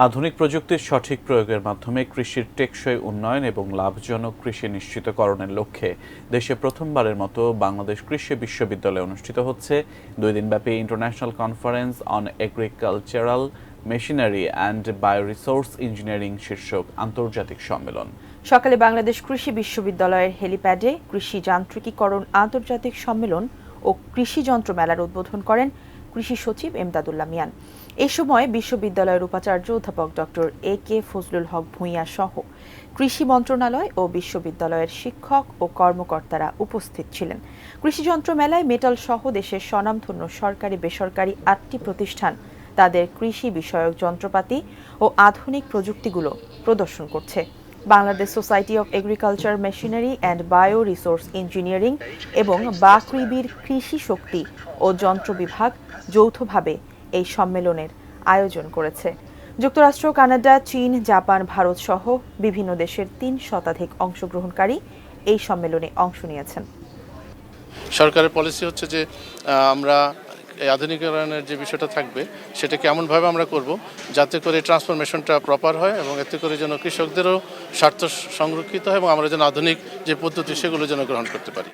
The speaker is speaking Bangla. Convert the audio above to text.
আধুনিক প্রযুক্তির সঠিক প্রয়োগের মাধ্যমে কৃষির টেকসই উন্নয়ন এবং লাভজনক কৃষি নিশ্চিতকরণের লক্ষ্যে দেশে প্রথমবারের মতো বাংলাদেশ কৃষি বিশ্ববিদ্যালয়ে অনুষ্ঠিত হচ্ছে 2 দিনব্যাপী international conference on agricultural machinery and bioresource engineering শীর্ষক আন্তর্জাতিক সম্মেলন। সকালে বাংলাদেশ কৃষি বিশ্ববিদ্যালয়ের হেলিপ্যাডে কৃষি যান্ত্রিকীকরণ আন্তর্জাতিক সম্মেলন ও কৃষি যন্ত্র মেলার উদ্বোধন করেন কৃষি সচিব এমদাদুল্লাহ মিয়ান। এ সময় বিশ্ববিদ্যালয়ের উপাচার্য অধ্যাপক ডক্টর এ.কে. ফজলুল হক ভূঁইয়া সহ কৃষি মন্ত্রণালয় ও বিশ্ববিদ্যালয়ের শিক্ষক ও কর্মকর্তারা উপস্থিত ছিলেন। কৃষি যন্ত্র মেলায় মেটাল সহ দেশের স্বনামধন্য সরকারি বেসরকারি 8টি প্রতিষ্ঠান তাদের কৃষি বিষয়ক যন্ত্রপাতি ও আধুনিক প্রযুক্তিগুলো প্রদর্শন করছে। Bangladesh society of agriculture machinery and bio resource engineering এবং বাকৃবির কৃষি শক্তি ও যন্ত্র বিভাগ যৌথভাবে এই সম্মেলনের আয়োজন করেছে। যুক্তরাষ্ট্র, কানাডা, চীন, জাপান, ভারত সহ বিভিন্ন দেশের 3 শতাধিক অংশগ্রহণকারী এই সম্মেলনে অংশ নিয়েছেন। সরকারের পলিসি হচ্ছে যে আমরা এই আধুনিকরণের যে বিষয়টা থাকবে সেটাকে এমনভাবে আমরা করব যাতে করে ট্রান্সফরমেশনটা প্রপার হয় এবং এতে করে যেন কৃষকদেরও স্বার্থ সংরক্ষিত হয় এবং আমরা যেন আধুনিক যে পদ্ধতি সেগুলো যেন গ্রহণ করতে পারি।